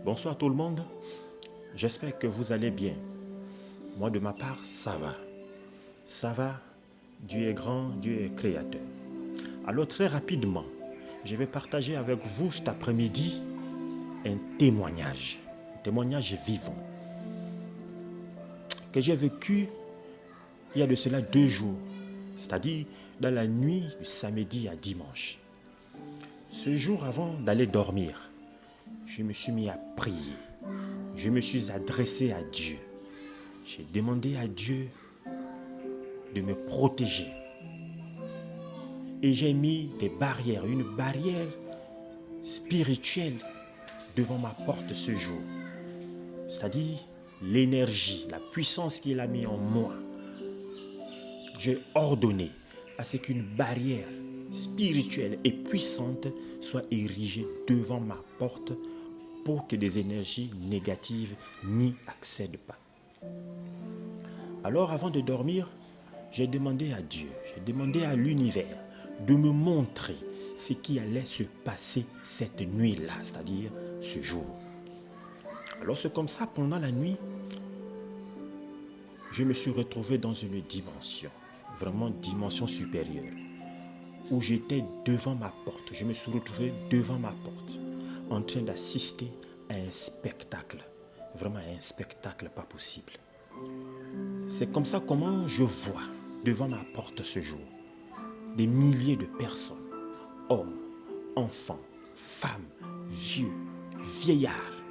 Bonsoir tout le monde, j'espère que vous allez bien. Moi de ma part, ça va. Ça va, Dieu est grand, Dieu est créateur. Alors très rapidement, je vais partager avec vous cet après-midi un témoignage vivant que j'ai vécu il y a de cela 2 jours, c'est-à-dire dans la nuit du samedi à dimanche. Ce jour avant d'aller dormir, je me suis mis à prier. Je me suis adressé à Dieu. J'ai demandé à Dieu de me protéger. Et j'ai mis des barrières, une barrière spirituelle devant ma porte ce jour. C'est-à-dire l'énergie, la puissance qu'il a mis en moi. J'ai ordonné à ce qu'une barrière spirituelle et puissante soit érigée devant ma porte pour que des énergies négatives n'y accèdent pas. Alors avant de dormir, j'ai demandé à Dieu, j'ai demandé à l'univers de me montrer ce qui allait se passer cette nuit-là, c'est-à-dire ce jour. Alors c'est comme ça, pendant la nuit, je me suis retrouvé dans une dimension, vraiment dimension supérieure, où j'étais devant ma porte. Je me suis retrouvé devant ma porte, en train d'assister à un spectacle, vraiment un spectacle pas possible. C'est comme ça comment je vois devant ma porte ce jour des milliers de personnes, hommes, enfants, femmes, vieux, vieillards,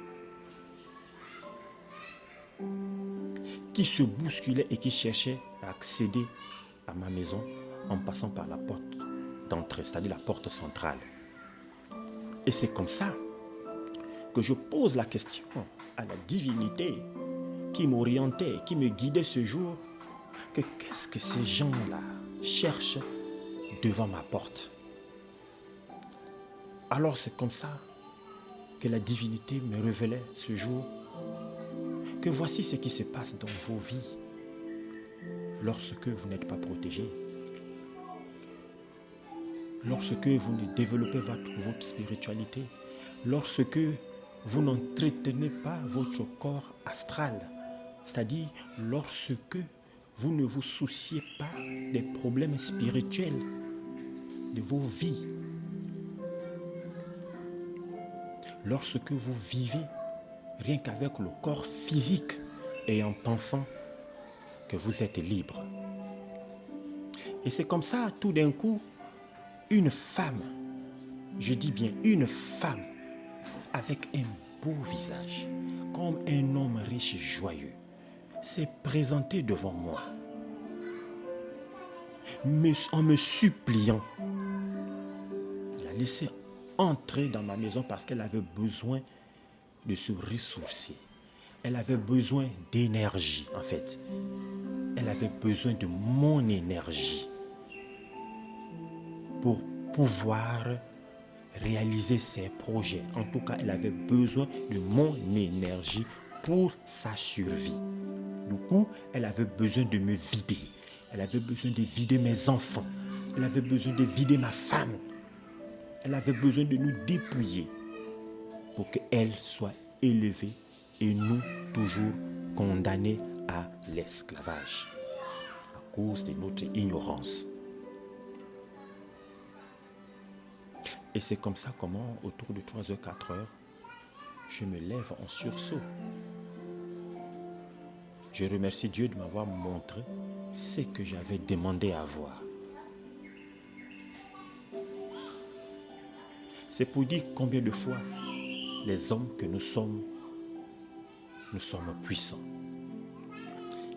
qui se bousculaient et qui cherchaient à accéder à ma maison en passant par la porte d'entrée, c'est-à-dire la porte centrale. Et c'est comme ça que je pose la question à la divinité qui m'orientait, qui me guidait ce jour, que qu'est-ce que ces gens-là cherchent devant ma porte. Alors c'est comme ça que la divinité me révélait ce jour que voici ce qui se passe dans vos vies lorsque vous n'êtes pas protégés, lorsque vous ne développez votre spiritualité, lorsque vous n'entretenez pas votre corps astral, c'est-à-dire lorsque vous ne vous souciez pas des problèmes spirituels de vos vies, lorsque vous vivez rien qu'avec le corps physique et en pensant que vous êtes libre. Et c'est comme ça, tout d'un coup, une femme, je dis bien une femme, avec un beau visage, comme un homme riche et joyeux, s'est présentée devant moi, en me suppliant. Elle a laissé entrer dans ma maison parce qu'elle avait besoin de se ressourcer. Elle avait besoin d'énergie, en fait. Elle avait besoin de mon énergie pour pouvoir réaliser ses projets. En tout cas, elle avait besoin de mon énergie pour sa survie. Du coup, elle avait besoin de me vider. Elle avait besoin de vider mes enfants. Elle avait besoin de vider ma femme. Elle avait besoin de nous dépouiller pour qu'elle soit élevée et nous toujours condamnés à l'esclavage à cause de notre ignorance. Et c'est comme ça comment, autour de 3h, 4h, je me lève en sursaut. Je remercie Dieu de m'avoir montré ce que j'avais demandé à voir. C'est pour dire combien de fois les hommes que nous sommes puissants.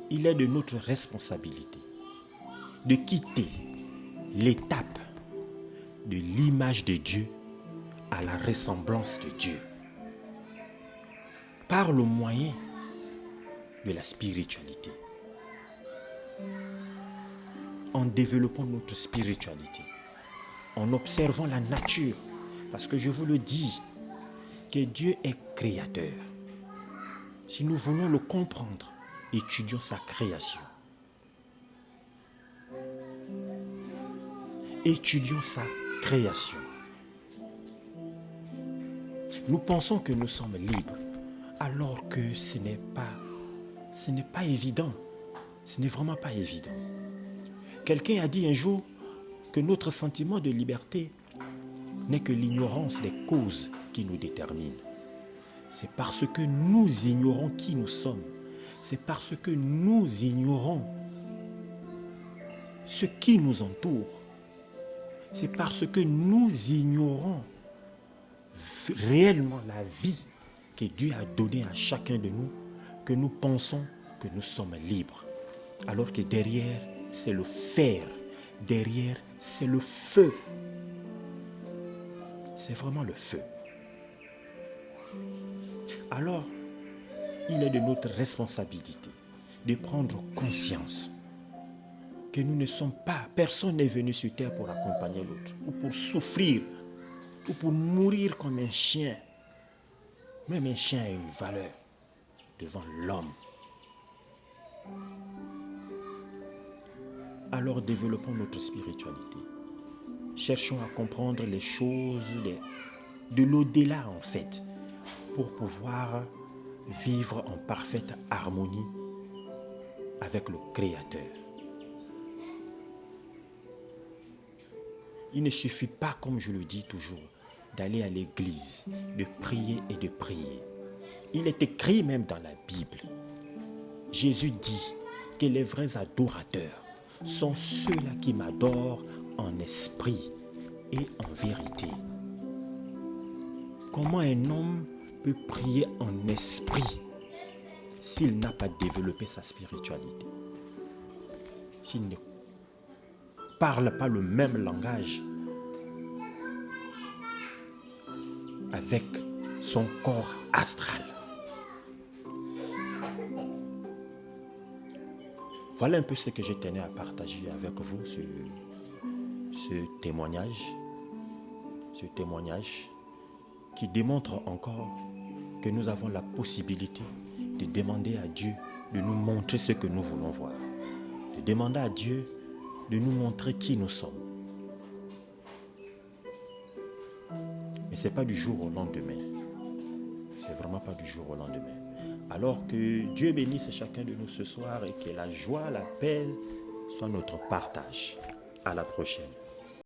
Il est de notre responsabilité de quitter l'étape de l'image de Dieu à la ressemblance de Dieu par le moyen de la spiritualité, en développant notre spiritualité, en observant la nature, parce que je vous le dis, que Dieu est créateur. Si nous voulons le comprendre, étudions sa création. Étudions sa création. Nous pensons que nous sommes libres, alors que ce n'est pas évident. Ce n'est vraiment pas évident. Quelqu'un a dit un jour que notre sentiment de liberté n'est que l'ignorance des causes qui nous déterminent. C'est parce que nous ignorons qui nous sommes. C'est parce que nous ignorons ce qui nous entoure. C'est parce que nous ignorons réellement la vie que Dieu a donnée à chacun de nous que nous pensons que nous sommes libres. Alors que derrière, c'est le fer. Derrière, c'est le feu. C'est vraiment le feu. Alors, il est de notre responsabilité de prendre conscience que nous ne sommes pas, personne n'est venu sur terre pour accompagner l'autre, ou pour souffrir, ou pour mourir comme un chien. Même un chien a une valeur devant l'homme. Alors développons notre spiritualité. Cherchons à comprendre les choses de l'au-delà en fait, pour pouvoir vivre en parfaite harmonie avec le Créateur. Il ne suffit pas, comme je le dis toujours, d'aller à l'église, de prier et de prier. Il est écrit même dans la Bible. Jésus dit que les vrais adorateurs sont ceux-là qui m'adorent en esprit et en vérité. Comment un homme peut prier en esprit s'il n'a pas développé sa spiritualité? S'il ne parle pas le même langage avec son corps astral. Voilà un peu ce que je tenais à partager avec vous, ce témoignage qui démontre encore que nous avons la possibilité de demander à Dieu de nous montrer ce que nous voulons voir, de demander à Dieu de nous montrer qui nous sommes. Mais ce n'est pas du jour au lendemain. C'est vraiment pas du jour au lendemain. Alors que Dieu bénisse chacun de nous ce soir et que la joie, la paix soit notre partage. À la prochaine.